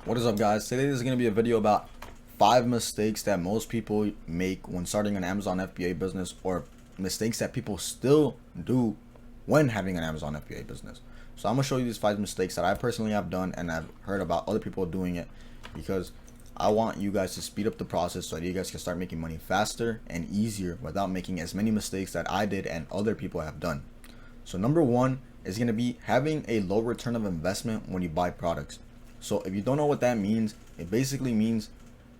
What is up, guys? Today is going to be a video about 5 mistakes that most people make when starting an Amazon FBA business, or mistakes that people still do when having an Amazon FBA business. So I'm going to show you these 5 mistakes that I personally have done and I've heard about other people doing it, because I want you guys to speed up the process so that you guys can start making money faster and easier without making as many mistakes that I did and other people have done. So number 1 is going to be having a low return of investment when you buy products. So if you don't know what that means, it basically means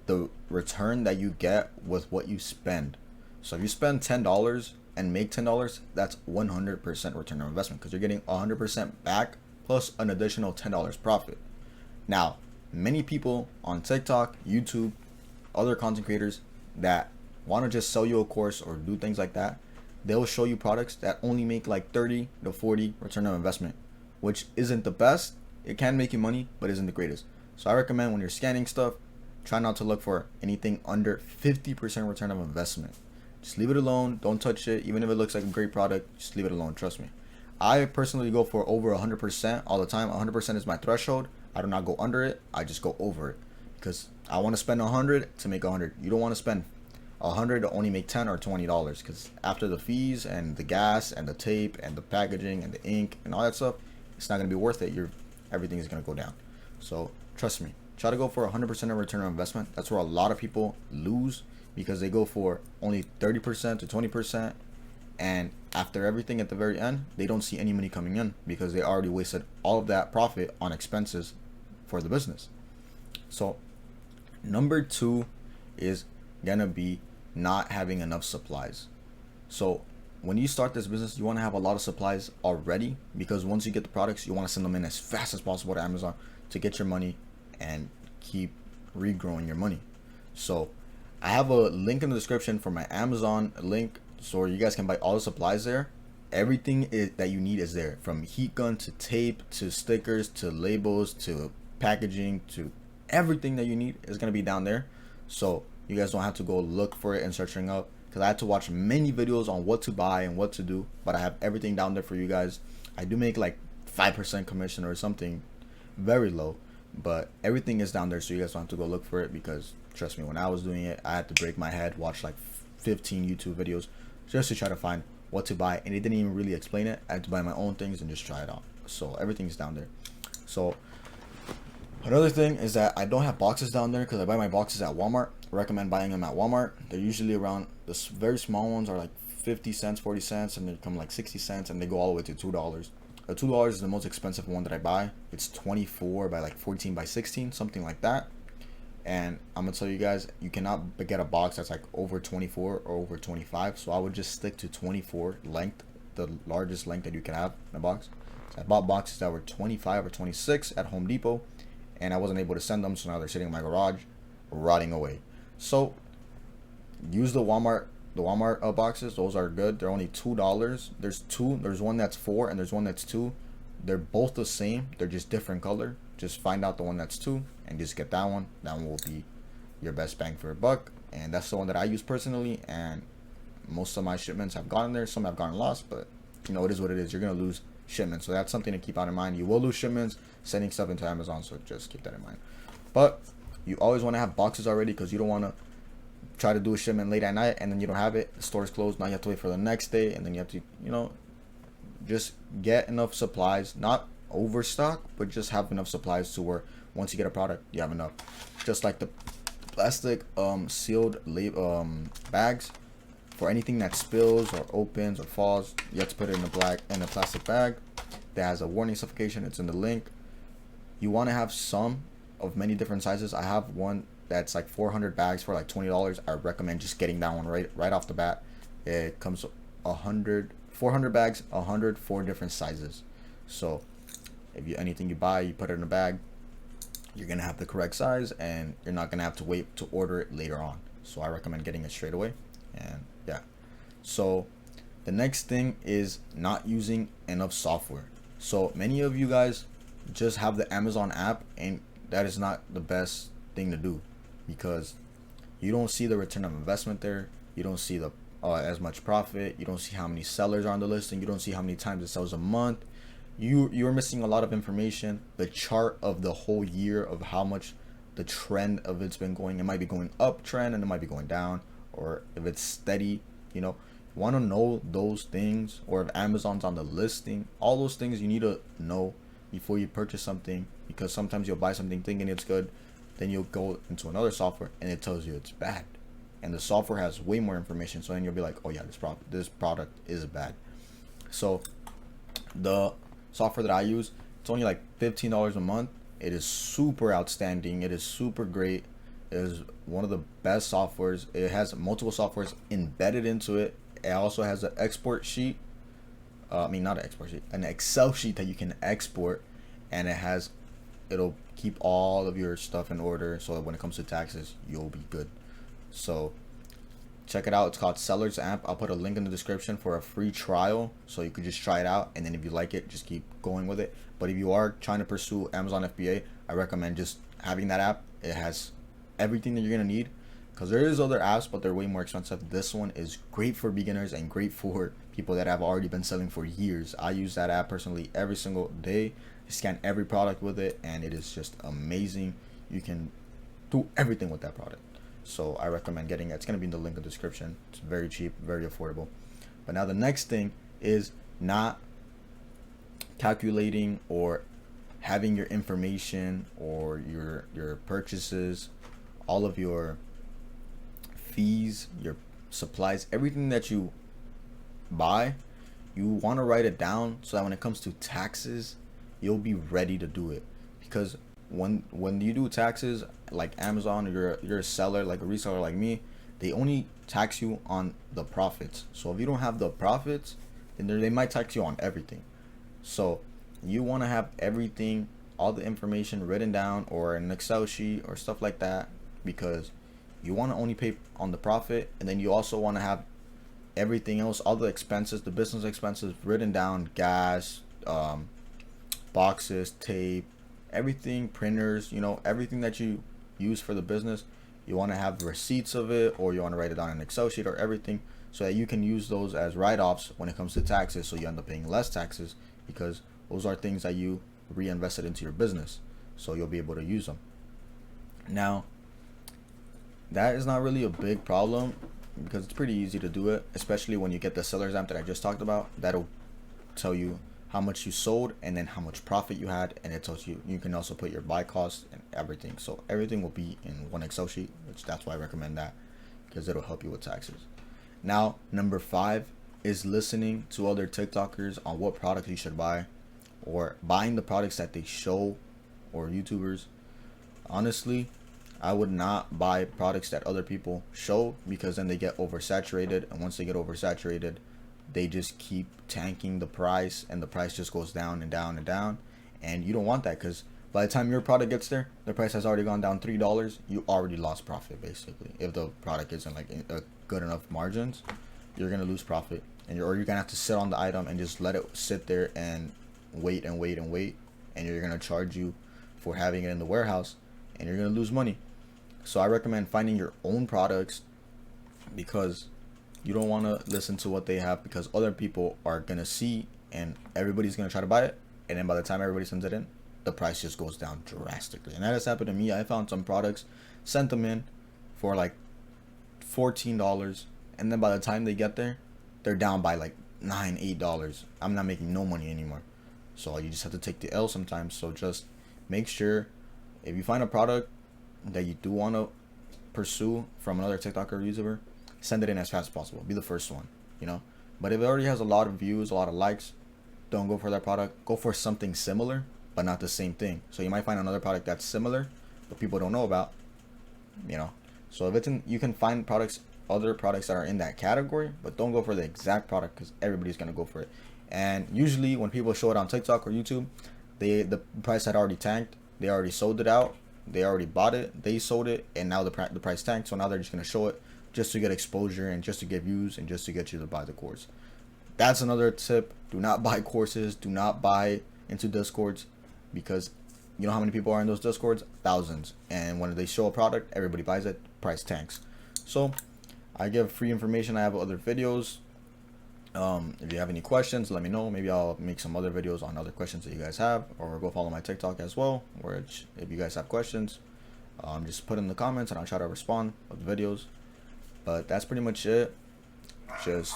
the return that you get with what you spend. So if you spend $10 and make $10, that's 100% return on investment, because you're getting 100% back plus an additional $10 profit. Now, many people on TikTok, YouTube, other content creators that want to just sell you a course or do things like that, they'll show you products that only make like 30 to 40 return on investment, which isn't the best. It can make you money, but isn't the greatest. So I recommend when you're scanning stuff, try not to look for anything under 50% return of investment. Just leave it alone. Don't touch it. Even if it looks like a great product, just leave it alone. Trust me. I personally go for over 100% all the time. 100% is my threshold. I do not go under it. I just go over it, because I want to spend 100 to make 100. You don't want to spend 100 to only make 10 or $20, because after the fees and the gas and the tape and the packaging and the ink and all that stuff, it's not going to be worth it. Everything is going to go down. So trust me, try to go for 100% of return on investment. That's where a lot of people lose, because they go for only 30% to 20%, and after everything at the very end, they don't see any money coming in, because they already wasted all of that profit on expenses for the business. So number 2 is gonna be not having enough supplies. So when you start this business, you want to have a lot of supplies already, because once you get the products, you want to send them in as fast as possible to Amazon to get your money and keep regrowing your money. So I have a link in the description for my Amazon link, so you guys can buy all the supplies there. Everything that you need is there, from heat gun to tape to stickers to labels to packaging to everything that you need is going to be down there. So you guys don't have to go look for it and searching up, because I had to watch many videos on what to buy and what to do, but I have everything down there for you guys. I do make like 5% commission or something very low, but everything is down there, so you guys don't have to go look for it, because trust me, when I was doing it, I had to break my head, watch like 15 YouTube videos just to try to find what to buy, and it didn't even really explain it. I had to buy my own things and just try it out. So everything's down there. So another thing is that I don't have boxes down there, because I buy my boxes at Walmart. I recommend buying them at Walmart. They're usually around, the very small ones are like 50 cents, 40 cents, and they come like 60 cents, and they go all the way to $2. $2 is the most expensive one that I buy. It's 24 by like 14 by 16, something like that. And I'm gonna tell you guys, you cannot get a box that's like over 24 or over 25. So I would just stick to 24 length, the largest length that you can have in a box. So I bought boxes that were 25 or 26 at Home Depot, and I wasn't able to send them, so now they're sitting in my garage rotting away. So use the Walmart boxes. Those are good. They're only $2. There's one that's 4 and there's one that's 2. They're both the same, they're just different color. Just find out the one that's 2 and just get that one. That one will be your best bang for a buck, and that's the one that I use personally, and most of my shipments have gone there. Some have gotten lost, but you know, it is what it is. You're gonna lose shipments, so that's something to keep out in mind. You will lose shipments sending stuff into Amazon, so just keep that in mind. But you always want to have boxes already, because you don't want to try to do a shipment late at night and then you don't have it, the store is closed, now you have to wait for the next day, and then you have to, you know, just get enough supplies, not overstock, but just have enough supplies to where once you get a product, you have enough. Just like the plastic sealed bags, for anything that spills or opens or falls, you have to put it in a plastic bag that has a warning certification. It's in the link. You want to have some of many different sizes. I have one that's like 400 bags for like $20. I recommend just getting that one right off the bat. It comes 400 bags, 104 different sizes. So if anything you buy, you put it in a bag, you're gonna have the correct size, and you're not gonna have to wait to order it later on. So I recommend getting it straight away. And yeah, so the next thing is not using enough software. So many of you guys just have the Amazon app, and that is not the best thing to do, because you don't see the return of investment there. You don't see the as much profit. You don't see how many sellers are on the listing. You don't see how many times it sells a month. you're missing a lot of information. The chart of the whole year of how much the trend of it's been going. It might be going up trend and it might be going down, or if it's steady, you know. You want to know those things, or if Amazon's on the listing. All those things you need to know before you purchase something, because sometimes you'll buy something thinking it's good, then you'll go into another software and it tells you it's bad, and the software has way more information, so then you'll be like, oh yeah, this product is bad. So the software that I use, it's only like $15 a month. It is super outstanding. It is super great. It is one of the best softwares. It has multiple softwares embedded into it. It also has an export sheet. Not an export sheet, an Excel sheet that you can export, and it'll keep all of your stuff in order, so that when it comes to taxes, you'll be good. So check it out. It's called SellerAMP. I'll put a link in the description for a free trial, so you could just try it out, and then if you like it, just keep going with it. But if you are trying to pursue Amazon FBA, I recommend just having that app. It has everything that you're gonna need, because there is other apps, but they're way more expensive. This one is great for beginners and great for people that have already been selling for years. I use that app personally every single day. I scan every product with it, and it is just amazing. You can do everything with that product. So I recommend getting it. It's going to be in the link in the description. It's very cheap, very affordable. But now the next thing is not calculating or having your information or your purchases, all of your fees, your supplies, everything that you buy, you want to write it down so that when it comes to taxes, you'll be ready to do it. Because when you do taxes, like Amazon, or you're a seller, like a reseller like me, they only tax you on the profits. So if you don't have the profits, then they might tax you on everything. So you want to have everything, all the information written down, or an Excel sheet or stuff like that, because you want to only pay on the profit, and then you also want to have everything else, all the expenses, the business expenses written down: gas, boxes, tape, everything, printers, everything that you use for the business. You want to have receipts of it, or you want to write it on an Excel sheet, or everything, so that you can use those as write-offs when it comes to taxes, so you end up paying less taxes, because those are things that you reinvested into your business, so you'll be able to use them. Now, that is not really a big problem, because it's pretty easy to do it, especially when you get the SellerAMP that I just talked about. That'll tell you how much you sold and then how much profit you had, and it tells you can also put your buy costs and everything. So everything will be in one Excel sheet, which that's why I recommend that, because it'll help you with taxes. Now, number 5 is listening to other TikTokers on what products you should buy, or buying the products that they show, or YouTubers. Honestly, I would not buy products that other people show, because then they get oversaturated, and once they get oversaturated, they just keep tanking the price, and the price just goes down and down and down, and you don't want that, because by the time your product gets there, the price has already gone down $3. You already lost profit, basically. If the product isn't like a good enough margins, you're gonna lose profit, and you're gonna have to sit on the item and just let it sit there and wait and wait and wait, and you're gonna charge you for having it in the warehouse, and you're gonna lose money. So I recommend finding your own products, because you don't want to listen to what they have, because other people are gonna see, and everybody's gonna try to buy it, and then by the time everybody sends it in, the price just goes down drastically. And that has happened to me. I found some products, sent them in for like $14, and then by the time they get there, they're down by like $9-8. I'm not making no money anymore. So you just have to take the L sometimes. So just make sure, if you find a product that you do want to pursue from another TikToker or YouTuber, send it in as fast as possible. Be the first one, But if it already has a lot of views, a lot of likes, don't go for that product. Go for something similar, but not the same thing. So you might find another product that's similar, but people don't know about, So if it's you can find other products that are in that category, but don't go for the exact product, because everybody's gonna go for it. And usually when people show it on TikTok or YouTube, the price had already tanked. They already sold it out. They already bought it. They sold it, and now the price tanked. So now they're just gonna show it just to get exposure, and just to get views, and just to get you to buy the course. That's another tip. Do not buy courses. Do not buy into Discords, because you know how many people are in those Discords? Thousands. And when they show a product, everybody buys it, price tanks. So I give free information. I have other videos If you have any questions, let me know. Maybe I'll make some other videos on other questions that you guys have, or go follow my TikTok as well, which if you guys have questions, just put in the comments and I'll try to respond with videos. But that's pretty much it. Just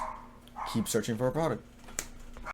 keep searching for a product.